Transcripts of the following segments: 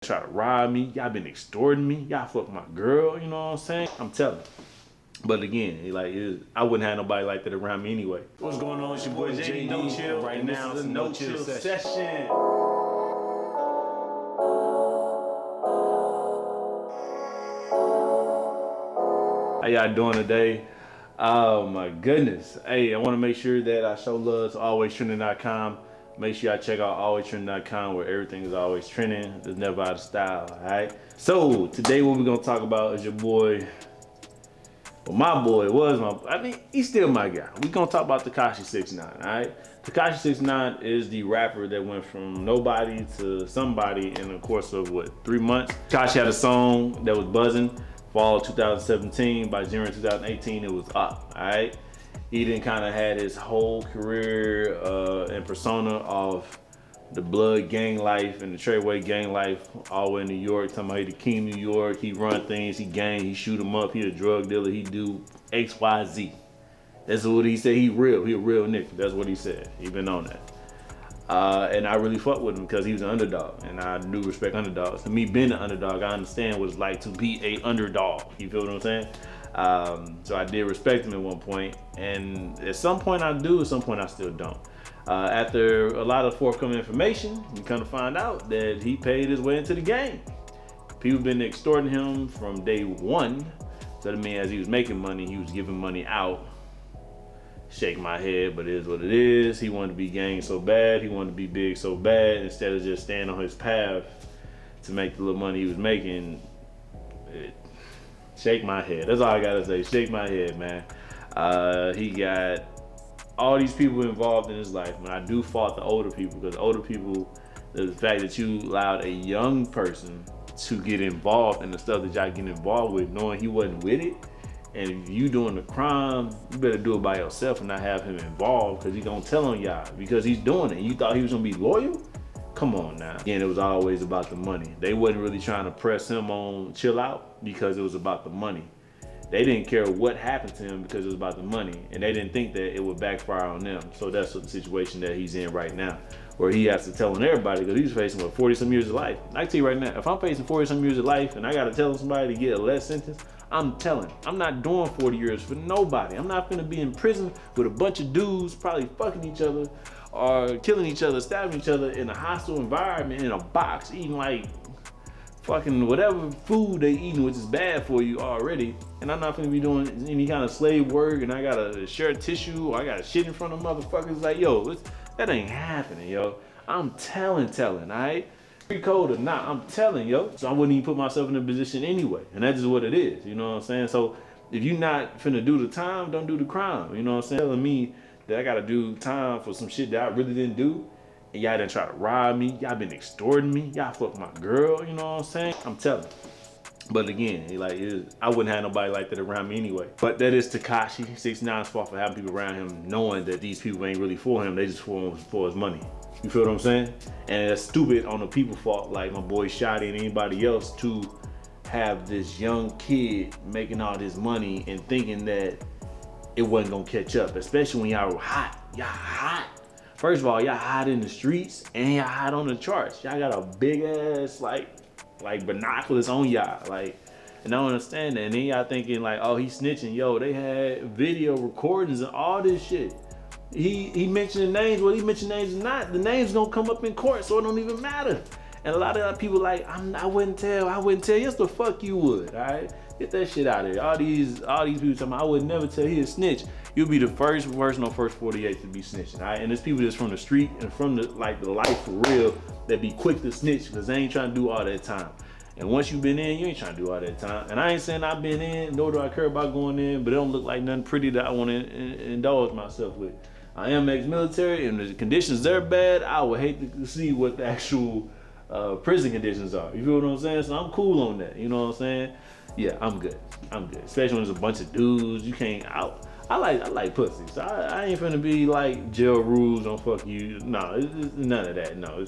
Try to rob me, y'all been extorting me, y'all fuck my girl, you know what I'm saying? I'm telling you. But again, I wouldn't have nobody like that around me anyway. What's going on? It's your boy JD, NoChill. Right now, it's a NoChill session. How y'all doing today? Oh my goodness. Hey, I want to make sure that I show love to alwaystrending.com. Make sure y'all check out alwaystrending.com where everything is always trending. It's never out of style, alright? So, today what we're going to talk about is your boy. Well, my boy he's still my guy. We're going to talk about Tekashi 69, alright? Tekashi 69 is the rapper that went from nobody to somebody in the course of, 3 months? Tekashi had a song that was buzzing. Fall 2017, by January 2018, it was up, alright? He then kind of had his whole career and persona of the blood gang life and the Treyway gang life all the way in New York. Talking about he the king of New York, he run things, he gang, he shoot him up, he a drug dealer, he do X, Y, Z. That's what he said, he a real nigga. That's what he said, he been on that. And I really fuck with him because he was an underdog, and I do respect underdogs. To me, being an underdog, I understand what it's like to be a underdog. You feel what I'm saying? So I did respect him at one point, and at some point I do, at some point I still don't. After a lot of forthcoming information, you kind of find out that he paid his way into the game. People been extorting him from day one. So that means as he was making money, he was giving money out. Shake my head, but it is what it is. He wanted to be gang so bad, he wanted to be big so bad, instead of just staying on his path to make the little money he was making. Shake my head. That's all I gotta say. Shake my head, man. He got all these people involved in his life. And I do fault the older people, because older people, the fact that you allowed a young person to get involved in the stuff that y'all get involved with, knowing he wasn't with it. And if you doing the crime, you better do it by yourself and not have him involved, because he gonna tell on y'all because he's doing it. You thought he was gonna be loyal? Come on now. Again, it was always about the money. They wasn't really trying to press him on chill out because it was about the money. They didn't care what happened to him because it was about the money, and they didn't think that it would backfire on them. So that's the situation that he's in right now, where he has to tell on everybody, because he's facing 40 some years of life. I can tell you right now, if I'm facing 40 some years of life and I gotta tell somebody to get a less sentence, I'm telling. I'm not doing 40 years for nobody. I'm not gonna be in prison with a bunch of dudes probably fucking each other or killing each other, stabbing each other in a hostile environment in a box, eating like fucking whatever food they eating, which is bad for you already. And I'm not gonna be doing any kind of slave work, and I gotta share tissue, or I gotta shit in front of motherfuckers. Like, yo, that ain't happening, yo. I'm telling, alright? Free code or not, I'm telling, yo. So I wouldn't even put myself in a position anyway. And that's just what it is, you know what I'm saying? So if you're not finna do the time, don't do the crime. You know what I'm saying? Telling me that I gotta do time for some shit that I really didn't do, and y'all didn't try to rob me, y'all been extorting me, y'all fuck my girl, you know what I'm saying? I'm telling. But again, I wouldn't have nobody like that around me anyway. But that is Tekashi 69's fault for having people around him knowing that these people ain't really for him, they just for his money. You feel what I'm saying? And it's stupid on the people fault, like my boy Shotty and anybody else, to have this young kid making all this money and thinking that it wasn't gonna catch up, especially when y'all were hot. Y'all hot. First of all, y'all hot in the streets and y'all hot on the charts. Y'all got a big ass like binoculars on y'all, and I don't understand that. And then y'all thinking like, oh, he's snitching. Yo, they had video recordings and all this shit. He mentioned names, whether he mentioned names or not, the names gonna come up in court, so it don't even matter. And a lot of people like, I wouldn't tell. Yes, the fuck you would, all right? Get that shit out of here. All these people talking about, I would never tell. He a snitch. You'll be the first person on First 48 to be snitching, all right? And there's people that's from the street and from the life for real that be quick to snitch because they ain't trying to do all that time. And once you've been in, you ain't trying to do all that time. And I ain't saying I've been in, nor do I care about going in, but it don't look like nothing pretty that I want to indulge myself with. I am ex-military, and the conditions they're bad. I would hate to see what the actual prison conditions are. You feel what I'm saying? So I'm cool on that. You know what I'm saying? Yeah, I'm good. Especially when there's a bunch of dudes. You can't out. I like pussy, so I ain't finna be like jail rules don't fuck you. No, it's none of that. No,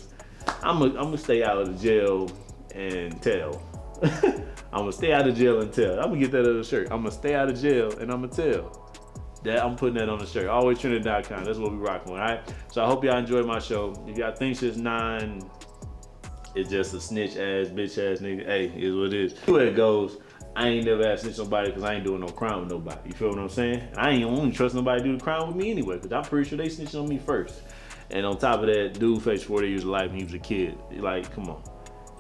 I'm gonna stay out of the jail and tell. I'm gonna stay out of jail and tell. I'm gonna get that on the shirt. I'm gonna stay out of jail and I'm gonna tell. That I'm putting that on the shirt. alwaystrending.com. That's what we rocking with. All right. So I hope y'all enjoyed my show. If y'all think 69 it's just a snitch ass, bitch ass nigga. Hey, is what it is. Where it goes. I ain't never had to snitch nobody because I ain't doing no crime with nobody. You feel what I'm saying? I ain't only trust nobody to do the crime with me anyway, because I'm pretty sure they snitching on me first. And on top of that, dude faced 40 years of life and he was a kid. Like, come on.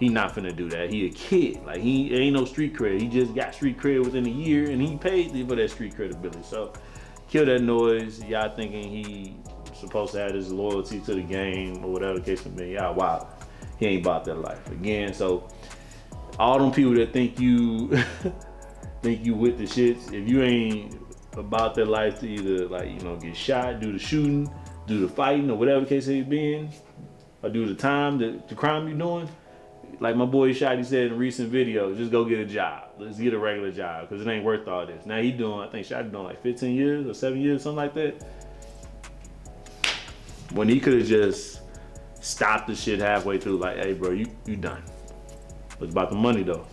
He not finna do that. He a kid. Like, he ain't no street cred. He just got street cred within a year and he paid for that street credibility. So, kill that noise. Y'all thinking he supposed to have his loyalty to the game or whatever the case may be. Y'all wild. He ain't about that life. Again, so all them people that think you think you with the shits, if you ain't about that life to either, like, you know, get shot, do the shooting, do the fighting, or whatever the case may be, or do the time, the crime you doing, like my boy Shotty said in a recent video, just go get a job. Let's get a regular job, because it ain't worth all this. Now he doing, I think Shotty doing like 15 years or 7 years, something like that. When he could have just stopped the shit halfway through, like, hey bro, you done. It's about the money though.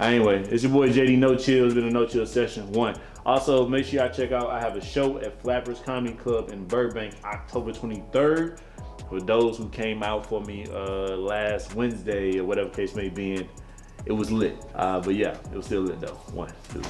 Anyway, it's your boy JD NoChill. It's been a NoChill session 1. Also, make sure y'all check out, I have a show at Flappers Comedy Club in Burbank, October 23rd. For those who came out for me last Wednesday or whatever case may be, it was lit. But yeah, it was still lit though. 1, 2.